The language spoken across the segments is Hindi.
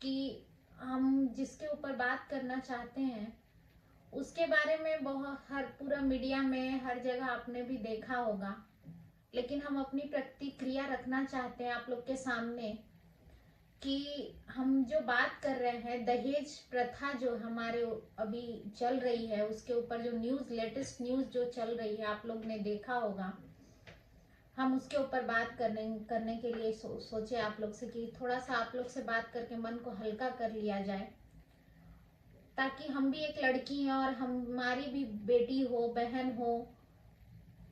कि हम जिसके ऊपर बात करना चाहते हैं उसके बारे में बहुत हर पूरा मीडिया में हर जगह आपने भी देखा होगा, लेकिन हम अपनी प्रतिक्रिया रखना चाहते हैं आप लोग के सामने कि हम जो बात कर रहे हैं दहेज प्रथा जो हमारे अभी चल रही है उसके ऊपर जो न्यूज, लेटेस्ट न्यूज जो चल रही है आप लोग ने देखा होगा। हम उसके ऊपर बात करने के लिए सोचे आप लोग से कि थोड़ा सा आप लोग से बात करके मन को हल्का कर लिया जाए, ताकि हम भी एक लड़की हैं और हमारी भी बेटी हो, बहन हो,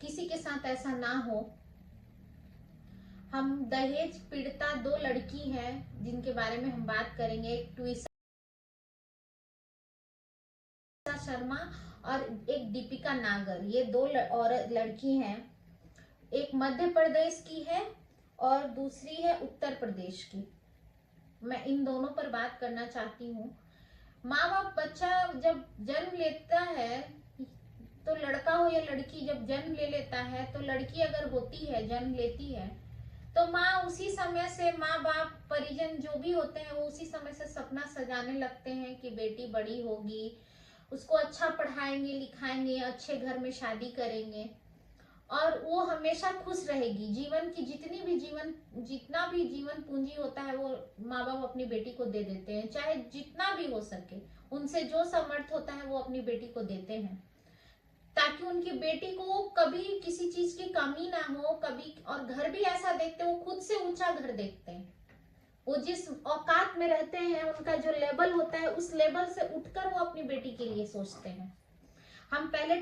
किसी के साथ ऐसा ना हो। हम दहेज पीड़िता 2 लड़की हैं जिनके बारे में हम बात करेंगे, एक ट्विसा शर्मा और एक दीपिका नागर। ये 2 औरत लड़की हैं, एक मध्य प्रदेश की है और दूसरी है उत्तर प्रदेश की। मैं इन दोनों पर बात करना चाहती हूँ। माँ बाप बच्चा जब जन्म लेता है, तो लड़का हो या लड़की जब जन्म ले लेता है, तो लड़की अगर होती है, जन्म लेती है, तो माँ उसी समय से, माँ बाप परिजन जो भी होते हैं वो उसी समय से सपना सजाने लगते हैं कि बेटी बड़ी होगी, उसको अच्छा पढ़ाएंगे लिखाएंगे, अच्छे घर में शादी करेंगे और वो हमेशा खुश रहेगी। जीवन की जितना भी जीवन पूंजी होता है वो माँ बाप अपनी बेटी को दे देते हैं, चाहे जितना भी हो सके उनसे जो समर्थ होता है वो अपनी बेटी को देते हैं, ताकि उनकी बेटी को कभी किसी चीज की कमी ना हो कभी। और घर भी ऐसा देखते हैं, वो खुद से ऊंचा घर देखते हैं, वो जिस औकात में रहते हैं उनका जो लेवल होता है उस लेवल से उठकर वो अपनी बेटी के लिए सोचते हैं। हम पहले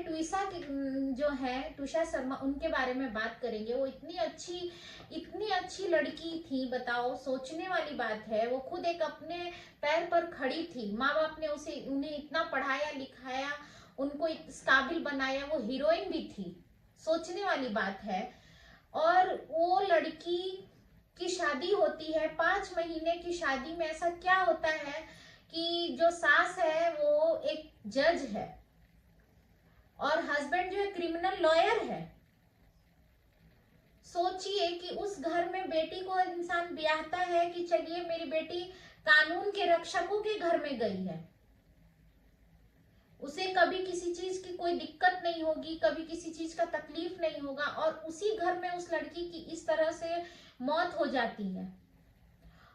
जो है ट्विसा शर्मा, उनके बारे में बात करेंगे। वो इतनी अच्छी लड़की थी, बताओ, सोचने वाली बात है। वो खुद एक अपने पैर पर खड़ी थी, माँ बाप ने उन्हें इतना पढ़ाया लिखाया, उनको इस काबिल बनाया, वो हीरोइन भी थी, सोचने वाली बात है। और वो लड़की की शादी होती है, 5 महीने की शादी में ऐसा क्या होता है कि जो सास है वो एक जज है और हस्बैंड जो है क्रिमिनल लॉयर है। सोचिए कि उस घर में बेटी को इंसान ब्याहता है कि चलिए मेरी बेटी कानून के रक्षकों के घर में गई है, उसे कभी किसी चीज की कोई दिक्कत नहीं होगी, कभी किसी चीज का तकलीफ नहीं होगा, और उसी घर में उस लड़की की इस तरह से मौत हो जाती है।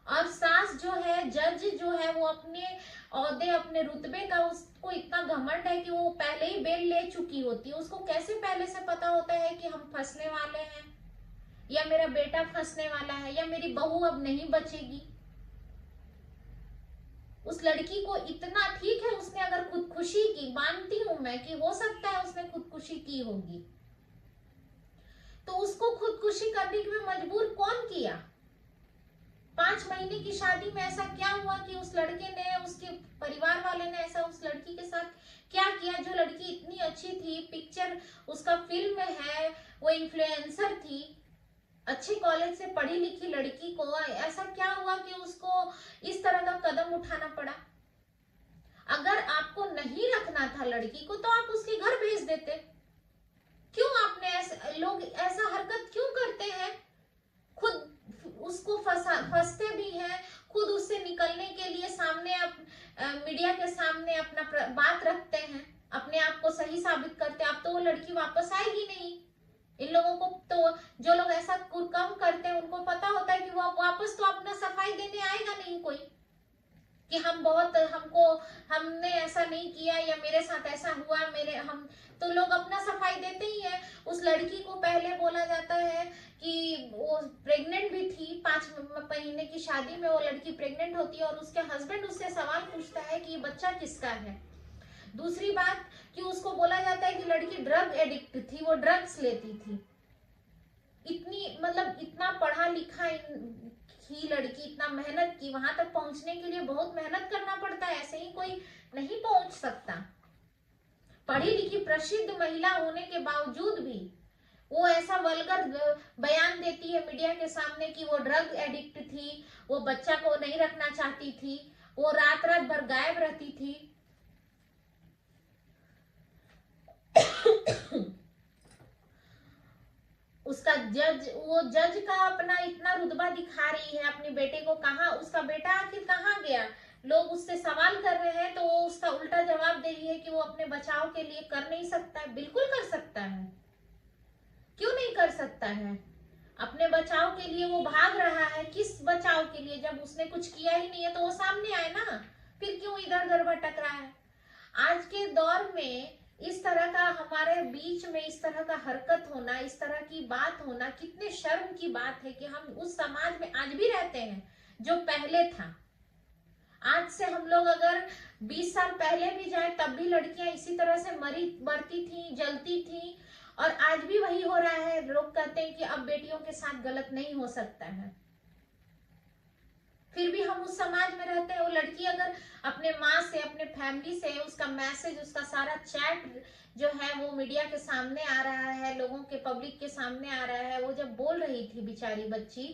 और सास जो है, जज जो है, वो अपने औहदे, अपने रुतबे का उसको इतना घमंड है कि वो पहले ही बेल ले चुकी होती है। उसको कैसे पहले से पता होता है कि हम फंसने वाले हैं, या मेरा बेटा फंसने वाला है, या मेरी बहू अब नहीं बचेगी। उस लड़की को इतना, ठीक है उसने अगर खुदकुशी की, मानती हूं मैं कि हो सकता है उसने खुदकुशी की होगी, तो उसको खुदकुशी करने के लिए मजबूर कौन किया? 5 महीने की शादी में ऐसा क्या हुआ कि उस लड़के ने, उसके परिवार वाले ने ऐसा उस लड़की के साथ क्या किया? जो लड़की इतनी अच्छी थी, पिक्चर उसका फिल्म में है, वो इन्फ्लुएंसर थी, अच्छे कॉलेज से पढ़ी लिखी लड़की को ऐसा क्या हुआ कि उसको इस तरह का कदम उठाना पड़ा? अगर आपको नहीं रखना था लड़की को तो आप उसके घर भेज देते। क्यों आपने लोग ऐसा हरकत क्यों करते हैं? खुद उसको फंसते भी हैं, खुद उससे निकलने के लिए सामने मीडिया के सामने अपना बात रखते हैं, अपने आप को सही साबित करते हैं। अब तो वो लड़की वापस आएगी नहीं। इन लोगों को तो, जो लोग ऐसा कम करते हैं उनको पता होता है कि वो वापस तो अपना सफाई देने आएगा नहीं कोई, कि हमने ऐसा नहीं किया या मेरे साथ ऐसा हुआ, हम तो लोग अपना सफाई देते ही है। उस लड़की को पहले बोला जाता है कि वो प्रेग्नेंट भी थी, 5 महीने की शादी में वो लड़की प्रेग्नेंट होती है और उसके हस्बैंड उससे सवाल पूछता है कि ये बच्चा किसका है। दूसरी बात कि उसको बोला जाता है कि लड़की ड्रग एडिक्ट थी, वो ड्रग्स लेती थी। इतना पढ़ा लिखा ही लड़की, इतना मेहनत की, वहां तक पहुंचने के लिए बहुत मेहनत करना पड़ता है, ऐसे ही कोई नहीं पहुंच सकता। पढ़ी लिखी प्रसिद्ध महिला होने के बावजूद भी वो ऐसा वल्गर बयान देती है मीडिया के सामने कि वो ड्रग एडिक्ट थी, वो बच्चा को नहीं रखना चाहती थी, वो रात रात भर गायब रहती थी। उसका उसका वो जज का अपना इतना रुतबा दिखा रही है अपने बेटे को, कहाँ उसका बेटा आखिर कहाँ गया, लोग उससे सवाल कर रहे हैं तो वो उसका उल्टा जवाब दे रही है कि वो अपने बचाव के लिए कर नहीं सकता है। बिल्कुल कर सकता है, क्यों नहीं कर सकता है। अपने बचाव के लिए वो भाग रहा है। किस बचाव के लिए, जब उसने कुछ किया ही नहीं है तो वो सामने आए ना, फिर क्यों इधर उधर भटक रहा है। आज के दौर में इस तरह का हमारे बीच में इस तरह का हरकत होना, इस तरह की बात होना कितने शर्म की बात है कि हम उस समाज में आज भी रहते हैं जो पहले था। आज से हम लोग अगर 20 साल पहले भी जाए तब भी लड़कियां इसी तरह से मरती थी, जलती थी, और आज भी वही हो रहा है। लोग कहते हैं कि अब बेटियों के साथ गलत नहीं हो सकता है, फिर भी हम उस समाज में रहते हैं। वो लड़की अगर अपने माँ से, अपने फैमिली से उसका मैसेज, उसका सारा चैट जो है वो मीडिया के सामने आ रहा है, लोगों के पब्लिक के सामने आ रहा है। वो जब बोल रही थी बेचारी बच्ची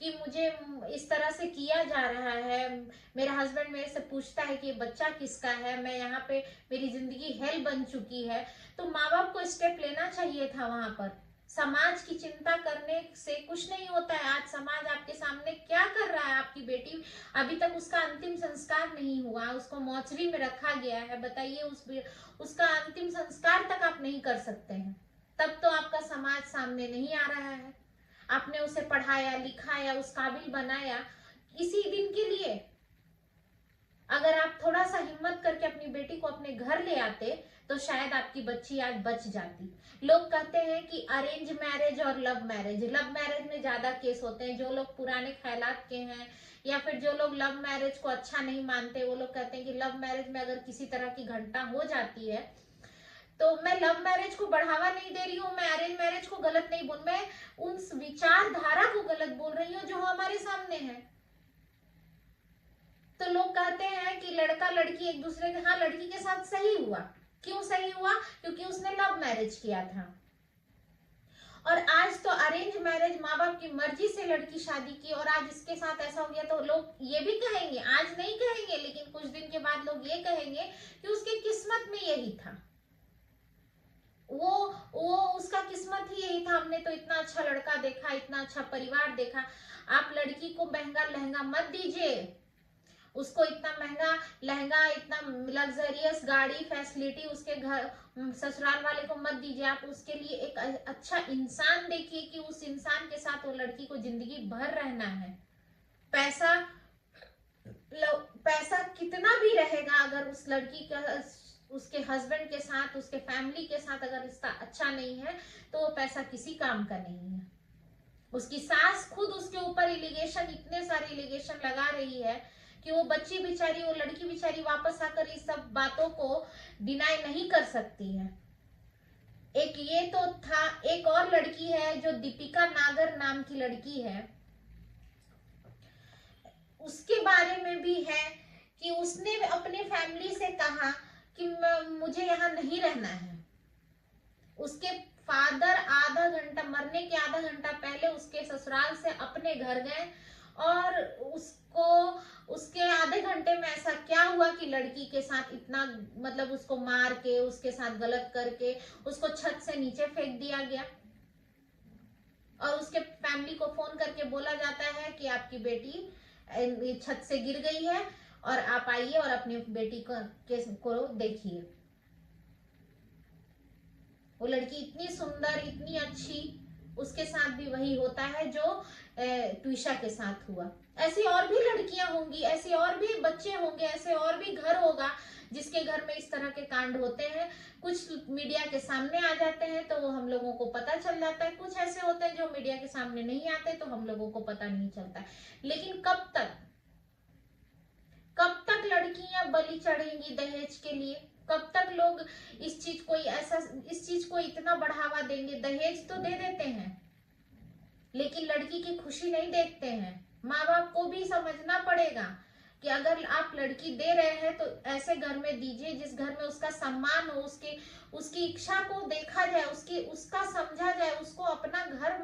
कि मुझे इस तरह से किया जा रहा है, मेरा हस्बैंड मेरे से पूछता है कि ये बच्चा किसका है, मैं यहाँ पे, मेरी जिंदगी हेल बन चुकी है, तो माँ बाप को स्टेप लेना चाहिए था वहां पर। समाज की चिंता करने से कुछ नहीं होता है। आज समाज आपके सामने क्या कर रहा है, आपकी बेटी अभी तक उसका अंतिम संस्कार नहीं हुआ, उसको मोर्चरी में रखा गया है। बताइए, उसका अंतिम संस्कार तक आप नहीं कर सकते हैं, तब तो आपका समाज सामने नहीं आ रहा है। आपने उसे पढ़ाया लिखाया, उस काबिल बनाया इसी दिन के लिए। अगर आप थोड़ा सा हिम्मत करके अपनी बेटी को अपने घर ले आते तो शायद आपकी बच्ची आज बच जाती। लोग कहते हैं कि अरेंज मैरिज और लव मैरिज, लव मैरिज में ज्यादा केस होते हैं। जो लोग पुराने ख्यालात के हैं या फिर जो लोग लव मैरिज को अच्छा नहीं मानते, वो लोग कहते हैं कि लव मैरिज में अगर किसी तरह की घटना हो जाती है तो, मैं लव मैरिज को बढ़ावा नहीं दे रही हूँ, मैं अरेंज मैरिज को गलत नहीं बोल, मैं उन विचारधारा को गलत बोल रही हूँ जो हमारे सामने है। तो लोग कहते हैं कि लड़का लड़की एक दूसरे के, हाँ लड़की के साथ सही हुआ। क्यों सही हुआ? क्योंकि उसने लव मैरिज किया था। और आज तो अरेंज मैरिज, माँ बाप की मर्जी से लड़की शादी की और आज इसके साथ ऐसा हो गया, तो लोग ये भी कहेंगे, आज नहीं कहेंगे लेकिन कुछ दिन के बाद लोग ये कहेंगे कि उसकी किस्मत में यही था, वो उसका किस्मत ही यही था, हमने तो इतना अच्छा लड़का देखा, इतना अच्छा परिवार देखा। आप लड़की को महंगा लहंगा मत दीजिए, उसको इतना महंगा लहंगा, इतना लग्जरियस गाड़ी फैसिलिटी उसके घर ससुराल वाले को मत दीजिए। आप उसके लिए एक अच्छा इंसान देखिए कि उस इंसान के साथ वो लड़की को जिंदगी भर रहना है। पैसा कितना भी रहेगा, अगर उस लड़की का उसके हस्बैंड के साथ, उसके फैमिली के साथ अगर रिश्ता अच्छा नहीं है तो वो पैसा किसी काम का नहीं है। उसकी सास खुद उसके ऊपर इलिगेशन, इतने सारे इलिगेशन लगा रही है कि वो बच्ची बेचारी, वो लड़की बेचारी वापस आकर इस सब बातों को डिनाई नहीं कर सकती है। एक ये तो था, एक और लड़की है जो दीपिका नागर नाम की लड़की है, उसके बारे में भी है कि उसने अपने फैमिली से कहा कि मुझे यहाँ नहीं रहना है। उसके फादर आधा घंटा, मरने के आधा घंटा पहले उसके ससुराल से अपने घर गए और उसको, उसके आधे घंटे में ऐसा क्या हुआ कि लड़की के साथ इतना, मतलब उसको मार के, उसके साथ गलत करके उसको छत से नीचे फेंक दिया गया। और उसके फैमिली को फोन करके बोला जाता है कि आपकी बेटी छत से गिर गई है और आप आइए और अपनी बेटी को देखिए। वो लड़की इतनी सुंदर, इतनी अच्छी, उसके साथ भी वही होता है जो ट्विशा के साथ हुआ। ऐसी और भी लड़कियां होंगी, ऐसे और भी बच्चे होंगे, ऐसे और भी घर होगा जिसके घर में इस तरह के कांड होते हैं। कुछ मीडिया के सामने आ जाते हैं तो वो हम लोगों को पता चल जाता है, कुछ ऐसे होते हैं जो मीडिया के सामने नहीं आते तो हम लोगों को पता नहीं चलता। लेकिन कब तक लड़कियां बलि चढ़ेंगी दहेज के लिए? कब तक लोग इस चीज को इतना बढ़ावा देंगे? दहेज तो दे देते हैं लेकिन लड़की की खुशी नहीं देखते हैं। माँ बाप को भी समझना पड़ेगा कि अगर आप लड़की दे रहे हैं तो ऐसे घर में दीजिए जिस घर में उसका सम्मान हो, उसकी इच्छा को देखा जाए, उसका समझा जाए, उसको अपना घर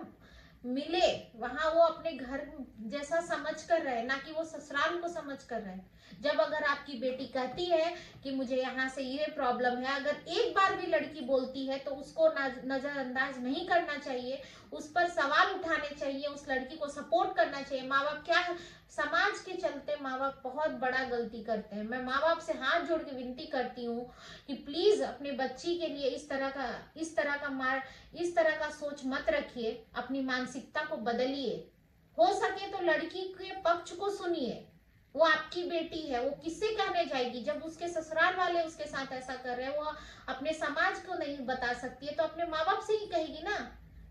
मिले, वहां वो अपने घर जैसा समझ कर रहे, ना कि वो ससुराल को समझ कर रहे। जब अगर आपकी बेटी कहती है कि मुझे यहाँ से ये प्रॉब्लम है, अगर एक बार भी लड़की बोलती है तो उसको नजरअंदाज नहीं करना चाहिए, उस पर सवाल उठाने चाहिए, उस लड़की को सपोर्ट करना चाहिए। माँ बाप क्या समाज के चलते माँ बाप बहुत बड़ा गलती करते हैं। मैं माँ बाप से हाथ जोड़ के विनती करती हूँ कि प्लीज अपने बच्ची के लिए इस तरह का सोच मत रखिए, अपनी मानसिकता को बदलिए। हो सके तो लड़की के पक्ष को सुनिए, वो आपकी बेटी है, वो किससे कहने जाएगी? जब उसके ससुराल वाले उसके साथ ऐसा कर रहे हैं, वो अपने समाज को नहीं बता सकती है तो अपने माँ बाप से ही कहेगी ना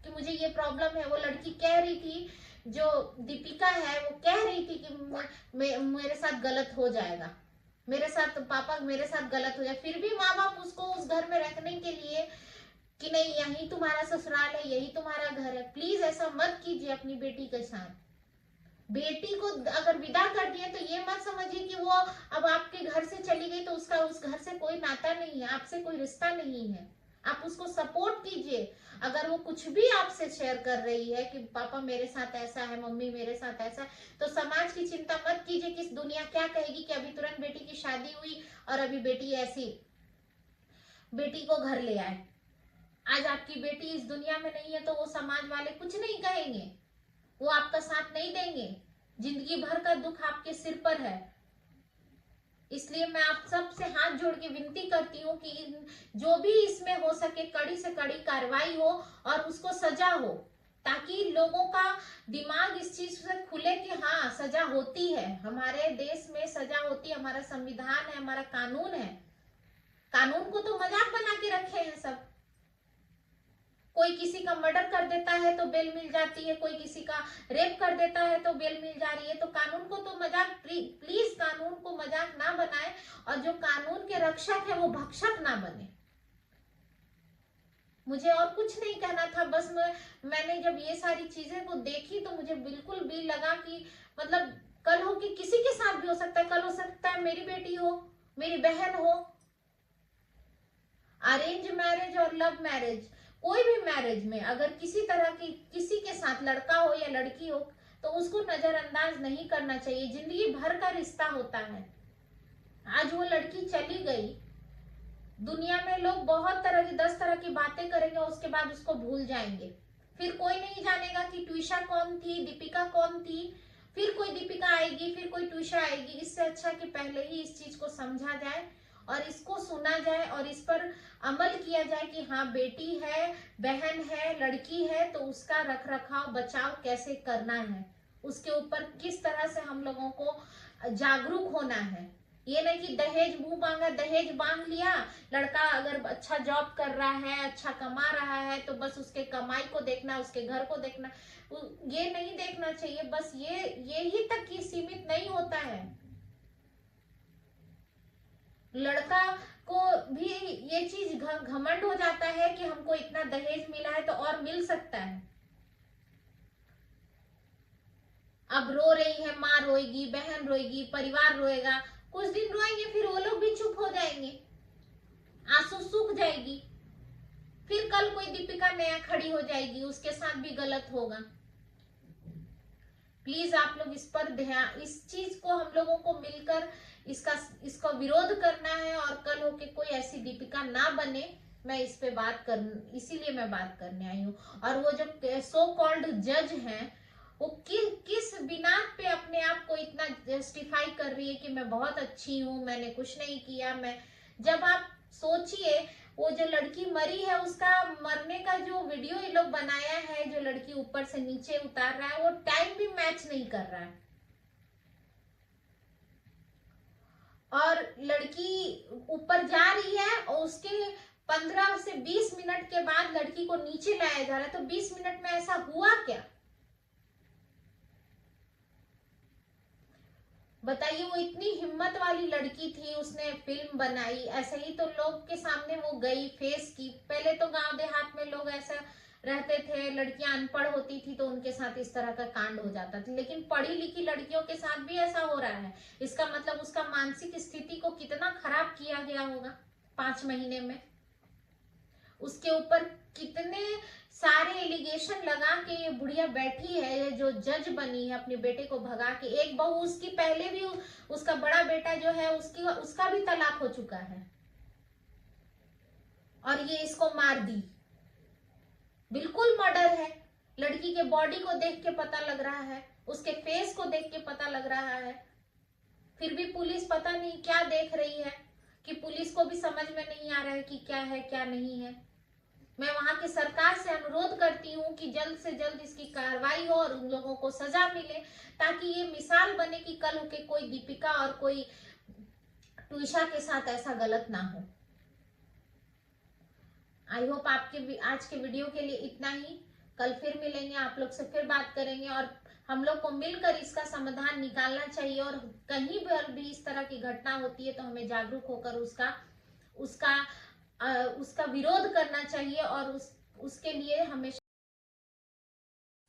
कि मुझे ये प्रॉब्लम है। वो लड़की कह रही थी, जो दीपिका है वो कह रही थी कि मेरे साथ गलत हो जाएगा, मेरे साथ पापा मेरे साथ गलत हो जाए, फिर भी माँ बाप उसको उस घर में रखने के लिए कि नहीं यही तुम्हारा ससुराल है, यही तुम्हारा घर है। प्लीज ऐसा मत कीजिए अपनी बेटी के साथ। बेटी को अगर विदा कर दिए तो ये मत समझिए कि वो अब आपके घर से चली गई तो उसका उस घर से कोई नाता नहीं है, आपसे कोई रिश्ता नहीं है। आप उसको सपोर्ट कीजिए। अगर वो कुछ भी आपसे शेयर कर रही है कि पापा मेरे साथ ऐसा है, मम्मी मेरे साथ ऐसा है, तो समाज की चिंता मत कीजिए कि दुनिया क्या कहेगी कि अभी तुरंत बेटी की शादी हुई और अभी बेटी ऐसी, बेटी को घर ले आए। आज आपकी बेटी इस दुनिया में नहीं है तो वो समाज वाले कुछ नहीं कहेंगे, वो आपका साथ नहीं देंगे। जिंदगी भर का दुख आपके सिर पर है। इसलिए मैं आप सब से हाथ जोड़ के विनती करती हूँ कि जो भी इसमें हो सके कड़ी से कड़ी कार्रवाई हो और उसको सजा हो, ताकि लोगों का दिमाग इस चीज से खुले कि हाँ सजा होती है, हमारे देश में सजा होती है, हमारा संविधान है, हमारा कानून है। कानून को तो मजाक बना के रखे हैं सब। कोई किसी का मर्डर कर देता है तो बेल मिल जाती है, कोई किसी का रेप कर देता है तो बेल मिल जा रही है। तो कानून को तो मजाक, प्लीज कानून को मजाक ना बनाए, और जो कानून के रक्षक है वो भक्षक ना बने। मुझे और कुछ नहीं कहना था, बस मैंने जब ये सारी चीजें को देखी तो मुझे बिल्कुल भी लगा कि मतलब कल हो कि किसी के साथ भी हो सकता है, कल हो सकता है मेरी बेटी हो, मेरी बहन हो। अरेंज मैरिज और लव मैरिज, कोई भी मैरिज में अगर किसी तरह की किसी के साथ लड़का हो या लड़की हो तो उसको नजरअंदाज नहीं करना चाहिए। जिंदगी भर का रिश्ता होता है। आज वो लड़की चली गई, दुनिया में लोग बहुत तरह की 10 तरह की बातें करेंगे, उसके बाद उसको भूल जाएंगे। फिर कोई नहीं जानेगा कि ट्विशा कौन थी, दीपिका कौन थी, फिर कोई दीपिका आएगी, फिर कोई ट्विशा आएगी। इससे अच्छा कि पहले ही इस चीज को समझा जाए और इसको सुना जाए और इस पर अमल किया जाए कि हाँ बेटी है, बहन है, लड़की है, तो उसका रख रखाव बचाव कैसे करना है, उसके ऊपर किस तरह से हम लोगों को जागरूक होना है। ये नहीं कि दहेज मुंह मांगा, दहेज मांग लिया, लड़का अगर अच्छा जॉब कर रहा है, अच्छा कमा रहा है तो बस उसके कमाई को देखना, उसके घर को देखना, ये नहीं देखना चाहिए। बस ये ही तक ही सीमित नहीं होता है। लड़का को भी ये चीज घमंड हो जाता है कि हमको इतना दहेज मिला है तो और मिल सकता है। अब रो रही है, माँ रोएगी, बहन रोएगी, परिवार रोएगा, कुछ दिन रोएंगे, फिर वो लोग भी चुप हो जाएंगे, आंसू सूख जाएगी, फिर कल कोई दीपिका नया खड़ी हो जाएगी, उसके साथ भी गलत होगा। प्लीज आप लोग इस पर ध्यान, इस चीज को हम लोगों को मिलकर इसका विरोध करना है और कल होके कोई ऐसी दीपिका ना बने। मैं इस पे इसीलिए मैं बात करने आई हूँ। और वो जो सो कॉल्ड जज हैं, वो किस बिना पे अपने आप को इतना जस्टिफाई कर रही है कि मैं बहुत अच्छी हूँ, मैंने कुछ नहीं किया। मैं जब आप सोचिए, वो जो लड़की मरी है उसका मरने का जो वीडियो ये लोग बनाया है, जो लड़की ऊपर से नीचे उतार रहा है, वो टाइम भी मैच नहीं कर रहा है। और लड़की ऊपर जा रही है और उसके 15 से 20 मिनट के बाद लड़की को नीचे लाया जा रहा है। तो 20 मिनट में ऐसा हुआ क्या बताइए? वो इतनी हिम्मत वाली लड़की थी, उसने फिल्म बनाई, ऐसे ही तो लोग के सामने वो गई, फेस की। पहले तो गांव देहात में लोग ऐसा रहते थे, लड़कियां अनपढ़ होती थी तो उनके साथ इस तरह का कांड हो जाता था, लेकिन पढ़ी लिखी लड़कियों के साथ भी ऐसा हो रहा है। इसका मतलब उसका मानसिक स्थिति को कितना खराब किया गया होगा 5 महीने में। उसके ऊपर कितने सारे एलिगेशन लगा के ये बुढ़िया बैठी है, ये जो जज बनी है अपने बेटे को भगा के। एक बहू उसकी पहले भी, उसका बड़ा बेटा जो है उसका भी तलाक हो चुका है, और ये इसको मार दी। बिल्कुल मर्डर है। लड़की के बॉडी को देख के पता लग रहा है, उसके फेस को देख के पता लग रहा है, फिर भी पुलिस पता नहीं क्या देख रही है, कि पुलिस को भी समझ में नहीं आ रहा है कि क्या है क्या नहीं है। मैं वहां की सरकार से अनुरोध करती हूँ कि जल्द से जल्द इसकी कार्रवाई हो और उन लोगों को सजा मिले, ताकि ये मिसाल बने कि कल होके कोई दीपिका और कोई ट्विशा के साथ ऐसा गलत ना हो। आई होप आपके आज के वीडियो के लिए इतना ही। कल फिर मिलेंगे, आप लोग से फिर बात करेंगे, और हम लोग को मिलकर इसका समाधान निकालना चाहिए। और कहीं पर भी इस तरह की घटना होती है तो हमें जागरूक होकर उसका विरोध करना चाहिए, और उसके लिए हमें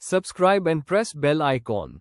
Subscribe and press bell icon.